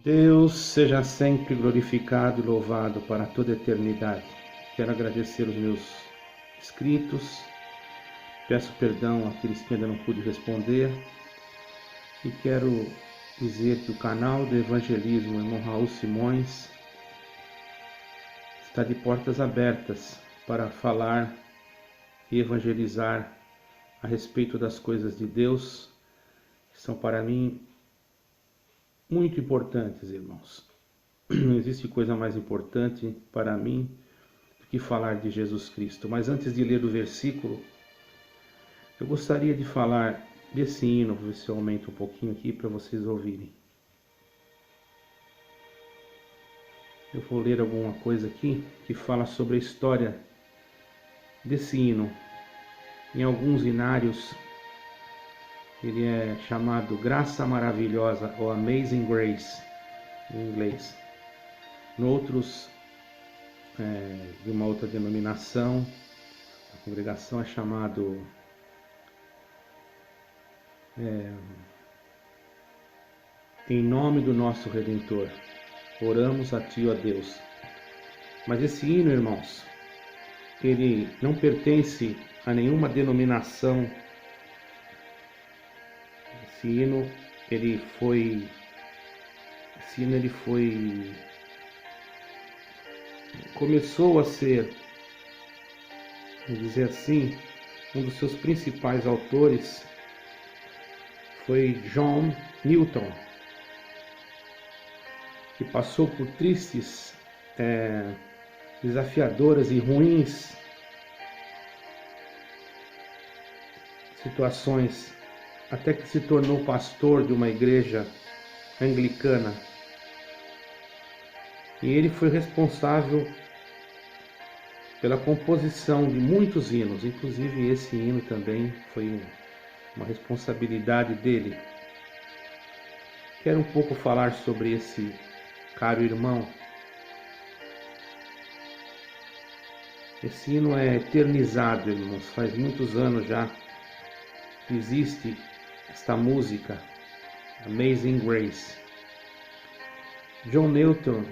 Deus seja sempre glorificado e louvado para toda a eternidade. Quero agradecer os meus inscritos, peço perdão àqueles que ainda não pude responder e quero dizer que o canal do Evangelismo Irmão Raul Simões está de portas abertas para falar e evangelizar a respeito das coisas de Deus, que são para mim muito importantes, irmãos. Não existe coisa mais importante para mim do que falar de Jesus Cristo. Mas antes de ler o versículo, eu gostaria de falar desse hino. Vou ver se eu aumento um pouquinho aqui para vocês ouvirem. Eu vou ler alguma coisa aqui que fala sobre a história desse hino. Em alguns hinários, ele é chamado Graça Maravilhosa ou Amazing Grace, em inglês. Noutros, de uma outra denominação, a congregação é chamado Em Nome do Nosso Redentor, oramos a Ti, ó Deus. Mas esse hino, irmãos, ele não pertence a nenhuma denominação. Esse hino ele começou a ser, vamos dizer assim, um dos seus principais autores foi John Newton, que passou por tristes, desafiadoras e ruins situações, até que se tornou pastor de uma igreja anglicana. E ele foi responsável pela composição de muitos hinos, inclusive esse hino também foi uma responsabilidade dele. Quero um pouco falar sobre esse caro irmão. Esse hino é eternizado, irmãos, faz muitos anos já que existe esta música, Amazing Grace. John Newton,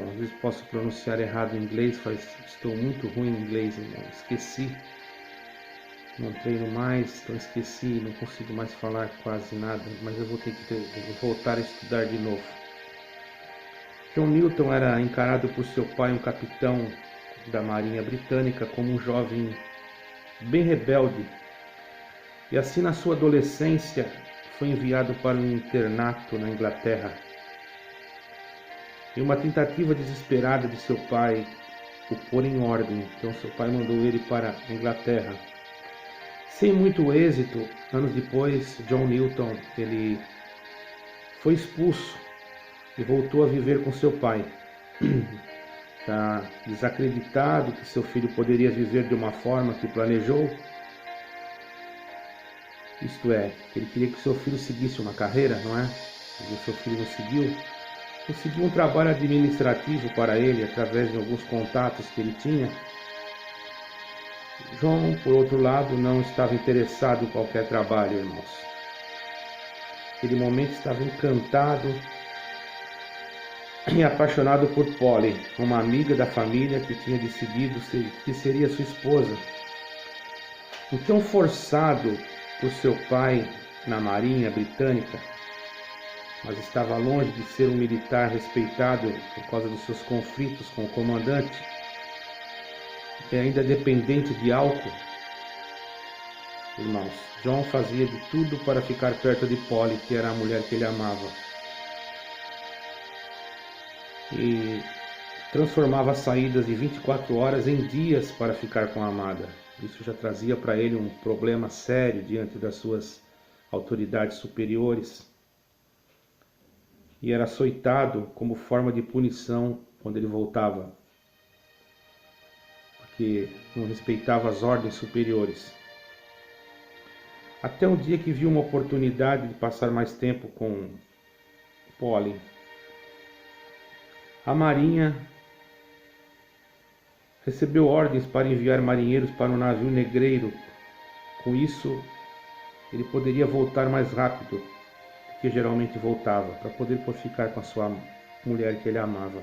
às vezes posso pronunciar errado em inglês, estou muito ruim em inglês, irmão, esqueci, não treino mais, então esqueci, não consigo mais falar quase nada, mas eu vou ter que voltar a estudar de novo. John Newton era encarado por seu pai, um capitão da Marinha Britânica, como um jovem bem rebelde, e assim na sua adolescência foi enviado para um internato na Inglaterra. Em uma tentativa desesperada de seu pai o pôr em ordem, então seu pai mandou ele para a Inglaterra. Sem muito êxito, anos depois, John Newton ele foi expulso e voltou a viver com seu pai. Já desacreditado que seu filho poderia viver de uma forma que planejou, isto é, ele queria que seu filho seguisse uma carreira, não é? E o seu filho não seguiu. Conseguiu um trabalho administrativo para ele, através de alguns contatos que ele tinha. João, por outro lado, não estava interessado em qualquer trabalho, irmãos. Naquele momento estava encantado e apaixonado por Polly, uma amiga da família que tinha decidido que seria sua esposa. Então, forçado por seu pai na Marinha Britânica, mas estava longe de ser um militar respeitado por causa dos seus conflitos com o comandante, e ainda dependente de álcool. Irmãos, John fazia de tudo para ficar perto de Polly, que era a mulher que ele amava, e transformava as saídas de 24 horas em dias para ficar com a amada. Isso já trazia para ele um problema sério diante das suas autoridades superiores. E era açoitado como forma de punição quando ele voltava, porque não respeitava as ordens superiores. Até um dia que viu uma oportunidade de passar mais tempo com Polly. A Marinha recebeu ordens para enviar marinheiros para um navio negreiro. Com isso, ele poderia voltar mais rápido, porque geralmente voltava, para poder ficar com a sua mulher que ele amava.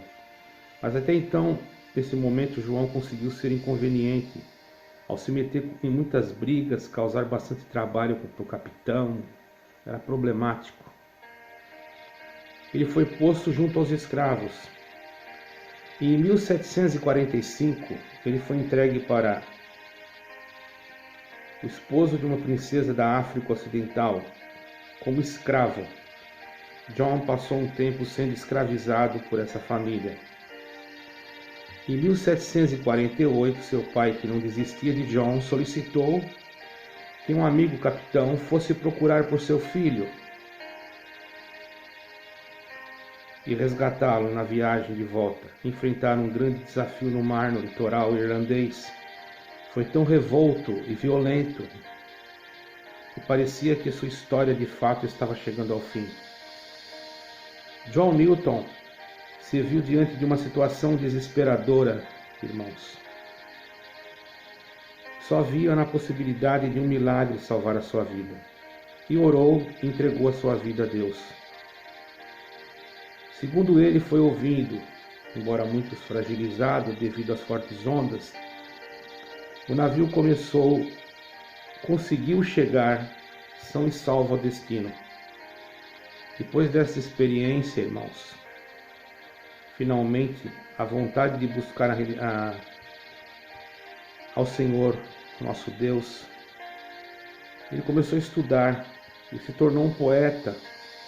Mas até então, nesse momento, João conseguiu ser inconveniente, ao se meter em muitas brigas, causar bastante trabalho para o capitão, era problemático. Ele foi posto junto aos escravos. E em 1745, ele foi entregue para o esposo de uma princesa da África Ocidental, como escravo. John passou um tempo sendo escravizado por essa família. Em 1748, seu pai, que não desistia de John, solicitou que um amigo capitão fosse procurar por seu filho e resgatá-lo na viagem de volta. Enfrentar um grande desafio no mar no litoral irlandês. Foi tão revolto e violento que parecia que sua história de fato estava chegando ao fim. John Newton se viu diante de uma situação desesperadora, irmãos. Só via na possibilidade de um milagre salvar a sua vida. E orou e entregou a sua vida a Deus. Segundo ele, foi ouvindo, embora muito fragilizado devido às fortes ondas, o navio conseguiu chegar são e salvo ao destino. Depois dessa experiência, irmãos, finalmente a vontade de buscar ao Senhor, nosso Deus, ele começou a estudar e se tornou um poeta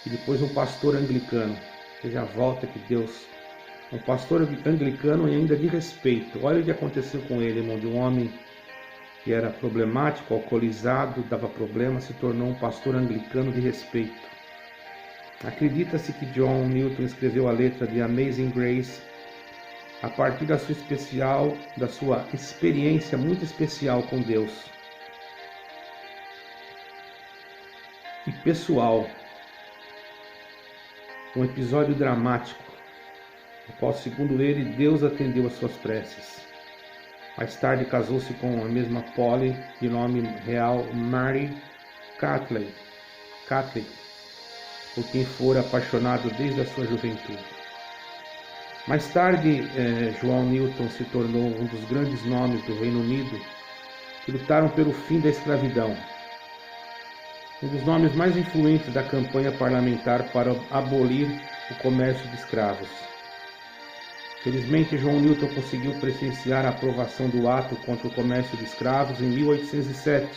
e depois um pastor anglicano. Veja a volta que Deus, um pastor anglicano e ainda de respeito. Olha o que aconteceu com ele, irmão, de um homem que era problemático, alcoolizado, dava problema, se tornou um pastor anglicano de respeito. Acredita-se que John Newton escreveu a letra de Amazing Grace a partir da sua experiência muito especial com Deus e pessoal, um episódio dramático, no qual, segundo ele, Deus atendeu às suas preces. Mais tarde casou-se com a mesma Polly, de nome real Mary Catley, por quem fora apaixonado desde a sua juventude. Mais tarde, João Newton se tornou um dos grandes nomes do Reino Unido que lutaram pelo fim da escravidão. Um dos nomes mais influentes da campanha parlamentar para abolir o comércio de escravos. Felizmente, João Newton conseguiu presenciar a aprovação do ato contra o comércio de escravos em 1807,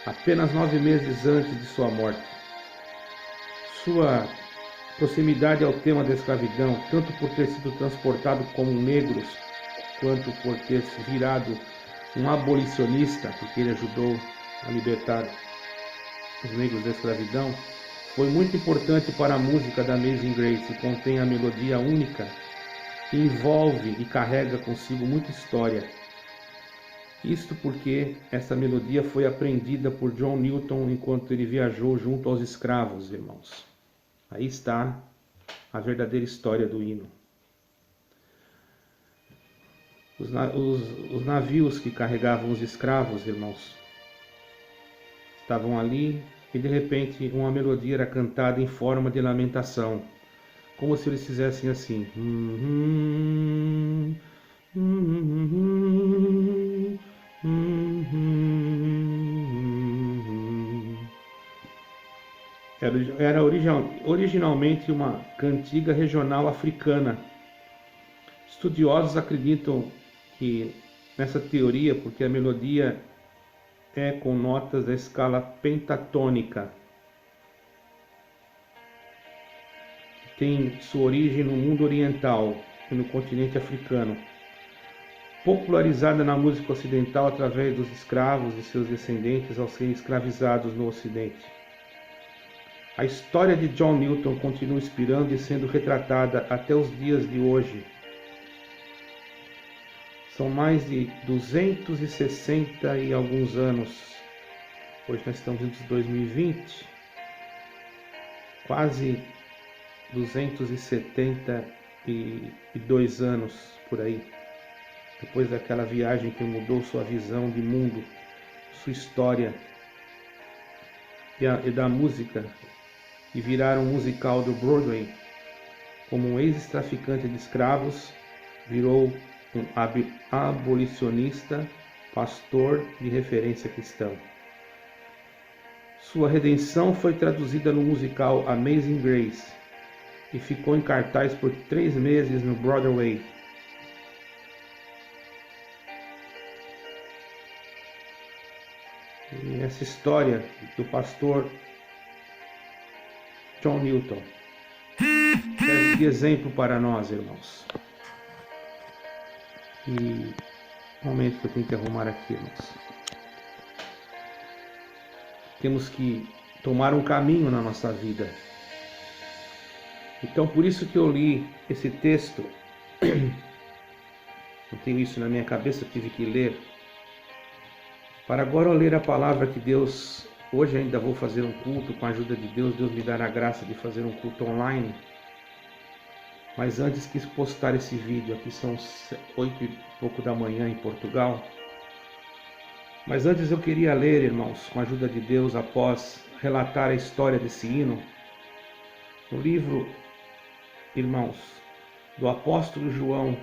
apenas 9 meses antes de sua morte. Sua proximidade ao tema da escravidão, tanto por ter sido transportado como negros, quanto por ter se virado um abolicionista, porque ele ajudou a libertar os negros da escravidão, foi muito importante para a música da Amazing Grace, que contém a melodia única que envolve e carrega consigo muita história. Isto porque essa melodia foi aprendida por John Newton enquanto ele viajou junto aos escravos, irmãos. Aí está a verdadeira história do hino. Os navios que carregavam os escravos, irmãos, estavam ali e de repente uma melodia era cantada em forma de lamentação, como se eles fizessem assim. Era originalmente uma cantiga regional africana. Estudiosos acreditam que nessa teoria, porque a melodia é com notas da escala pentatônica, tem sua origem no mundo oriental e no continente africano, popularizada na música ocidental através dos escravos e seus descendentes ao serem escravizados no Ocidente. A história de John Newton continua inspirando e sendo retratada até os dias de hoje. São mais de 260 e alguns anos. Hoje nós estamos em 2020. Quase 272 anos por aí. Depois daquela viagem que mudou sua visão de mundo, sua história e da música e virar um musical do Broadway. Como um ex-traficante de escravos, virou um abolicionista, pastor de referência cristã. Sua redenção foi traduzida no musical Amazing Grace e ficou em cartaz por 3 meses no Broadway. E essa história do pastor John Newton serve de exemplo para nós, irmãos. E momento que eu tenho que arrumar aqui, irmãos. Temos que tomar um caminho na nossa vida. Então, por isso que eu li esse texto. Não tenho isso na minha cabeça, tive que ler. Para agora eu ler a palavra que Deus... Hoje ainda vou fazer um culto com a ajuda de Deus. Deus me dará a graça de fazer um culto online. Mas antes quis postar esse vídeo. Aqui são 8 e pouco da manhã em Portugal. Mas antes eu queria ler, irmãos, com a ajuda de Deus, após relatar a história desse hino, no livro, irmãos, do apóstolo João,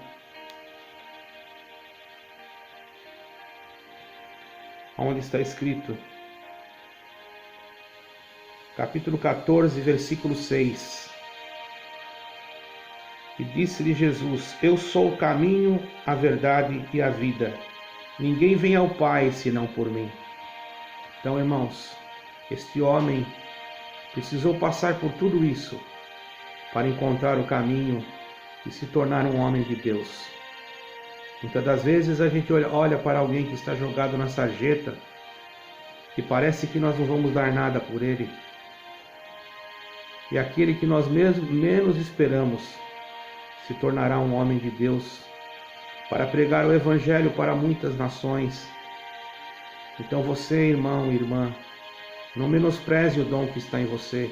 onde está escrito, capítulo 14, versículo 6. E disse-lhe Jesus: Eu sou o caminho, a verdade e a vida. Ninguém vem ao Pai senão por mim. Então, irmãos, este homem precisou passar por tudo isso para encontrar o caminho e se tornar um homem de Deus. Muitas das vezes a gente olha para alguém que está jogado na sarjeta e parece que nós não vamos dar nada por ele. E aquele que nós menos esperamos se tornará um homem de Deus para pregar o Evangelho para muitas nações. Então você, irmão e irmã, não menospreze o dom que está em você.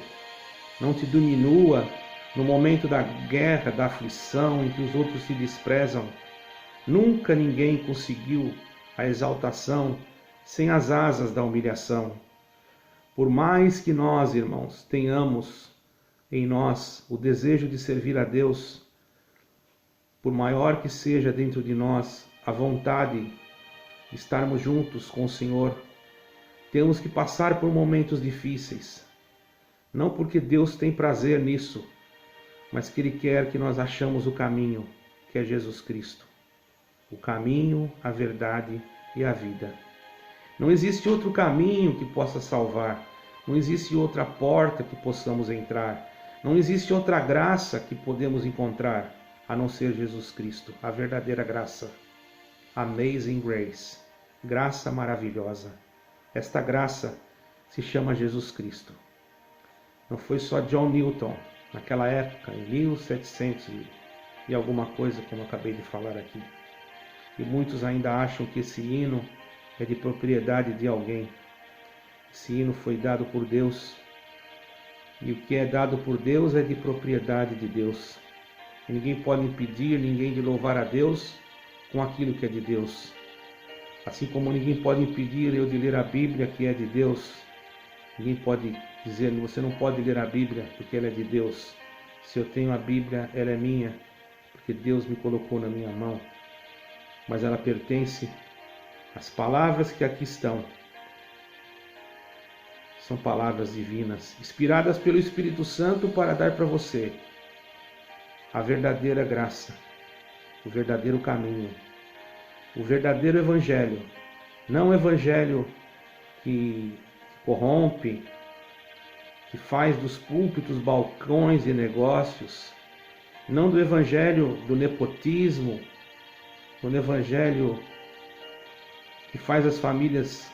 Não te diminua no momento da guerra, da aflição, em que os outros se desprezam. Nunca ninguém conseguiu a exaltação sem as asas da humilhação. Por mais que nós, irmãos, tenhamos em nós o desejo de servir a Deus, por maior que seja dentro de nós a vontade de estarmos juntos com o Senhor, temos que passar por momentos difíceis. Não porque Deus tem prazer nisso, mas que Ele quer que nós achamos o caminho, que é Jesus Cristo. O caminho, a verdade e a vida. Não existe outro caminho que possa salvar. Não existe outra porta que possamos entrar. Não existe outra graça que podemos encontrar, a não ser Jesus Cristo, a verdadeira graça. Amazing Grace. Graça maravilhosa. Esta graça se chama Jesus Cristo. Não foi só John Newton, naquela época, em 1700 e alguma coisa, como eu acabei de falar aqui. E muitos ainda acham que esse hino é de propriedade de alguém. Esse hino foi dado por Deus. E o que é dado por Deus é de propriedade de Deus. E ninguém pode impedir ninguém de louvar a Deus com aquilo que é de Deus. Assim como ninguém pode impedir eu de ler a Bíblia, que é de Deus. Ninguém pode dizer, você não pode ler a Bíblia porque ela é de Deus. Se eu tenho a Bíblia, ela é minha, porque Deus me colocou na minha mão. Mas ela pertence às palavras que aqui estão. São palavras divinas, inspiradas pelo Espírito Santo para dar para você a verdadeira graça, o verdadeiro caminho, o verdadeiro evangelho. Não o evangelho que corrompe, que faz dos púlpitos balcões de negócios, não do evangelho do nepotismo, do evangelho que faz as famílias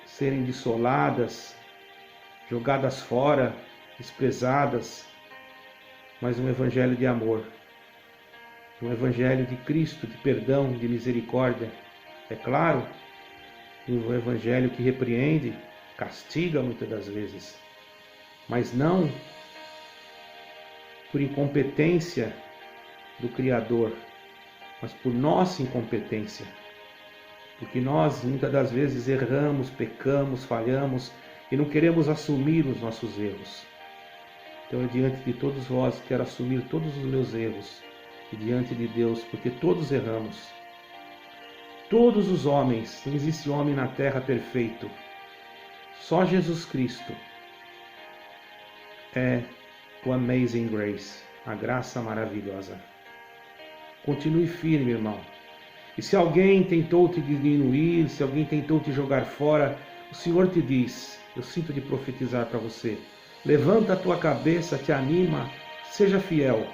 serem dissoladas, jogadas fora, desprezadas, mas um evangelho de amor, um evangelho de Cristo, de perdão, de misericórdia. É claro, um evangelho que repreende, castiga muitas das vezes, mas não por incompetência do Criador, mas por nossa incompetência. Porque nós muitas das vezes erramos, pecamos, falhamos e não queremos assumir os nossos erros. Então, diante de todos vós, quero assumir todos os meus erros e diante de Deus, porque todos erramos. Todos os homens, não existe homem na terra perfeito. Só Jesus Cristo é o Amazing Grace, a graça maravilhosa. Continue firme, irmão. E se alguém tentou te diminuir, se alguém tentou te jogar fora, o Senhor te diz, eu sinto de profetizar para você, levanta a tua cabeça, te anima, seja fiel.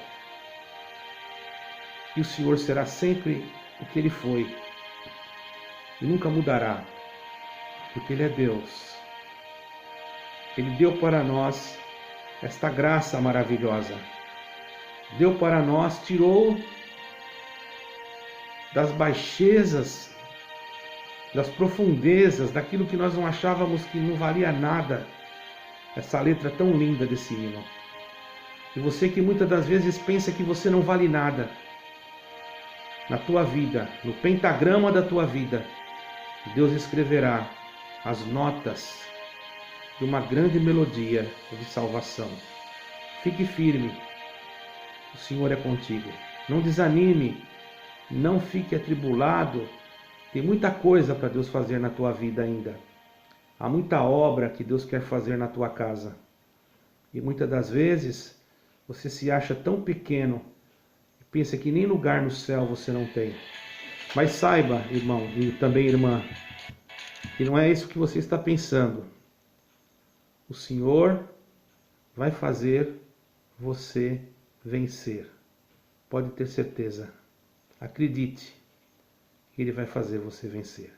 E o Senhor será sempre o que Ele foi. E nunca mudará, porque Ele é Deus. Ele deu para nós esta graça maravilhosa. Deu para nós, tirou das baixezas, das profundezas, daquilo que nós não achávamos que não valia nada, essa letra tão linda desse hino. E você que muitas das vezes pensa que você não vale nada, na tua vida, no pentagrama da tua vida, Deus escreverá as notas de uma grande melodia de salvação. Fique firme, o Senhor é contigo. Não desanime, não fique atribulado. Tem muita coisa para Deus fazer na tua vida ainda. Há muita obra que Deus quer fazer na tua casa. E muitas das vezes você se acha tão pequeno e pensa que nem lugar no céu você não tem. Mas saiba, irmão e também irmã, que não é isso que você está pensando. O Senhor vai fazer você vencer. Pode ter certeza. Acredite, Ele vai fazer você vencer.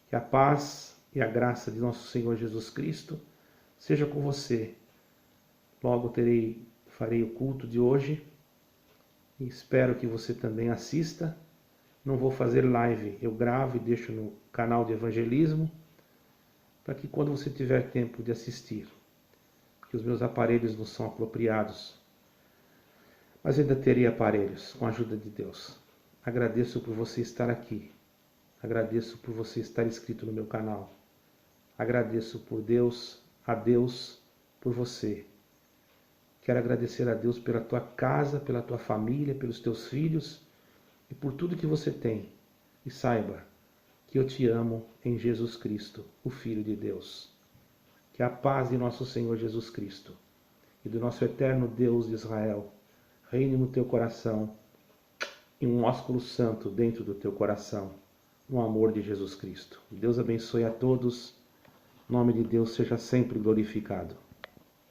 Que a paz e a graça de nosso Senhor Jesus Cristo seja com você. Logo farei o culto de hoje e espero que você também assista. Não vou fazer live, eu gravo e deixo no canal de evangelismo, para que quando você tiver tempo de assistir, porque os meus aparelhos não são apropriados, mas ainda terei aparelhos com a ajuda de Deus. Agradeço por você estar aqui, agradeço por você estar inscrito no meu canal, agradeço a Deus por você. Quero agradecer a Deus pela tua casa, pela tua família, pelos teus filhos e por tudo que você tem. E saiba que eu te amo em Jesus Cristo, o Filho de Deus. Que a paz de nosso Senhor Jesus Cristo e do nosso eterno Deus de Israel reine no teu coração e um ósculo santo dentro do teu coração, no amor de Jesus Cristo. Deus abençoe a todos. O nome de Deus seja sempre glorificado.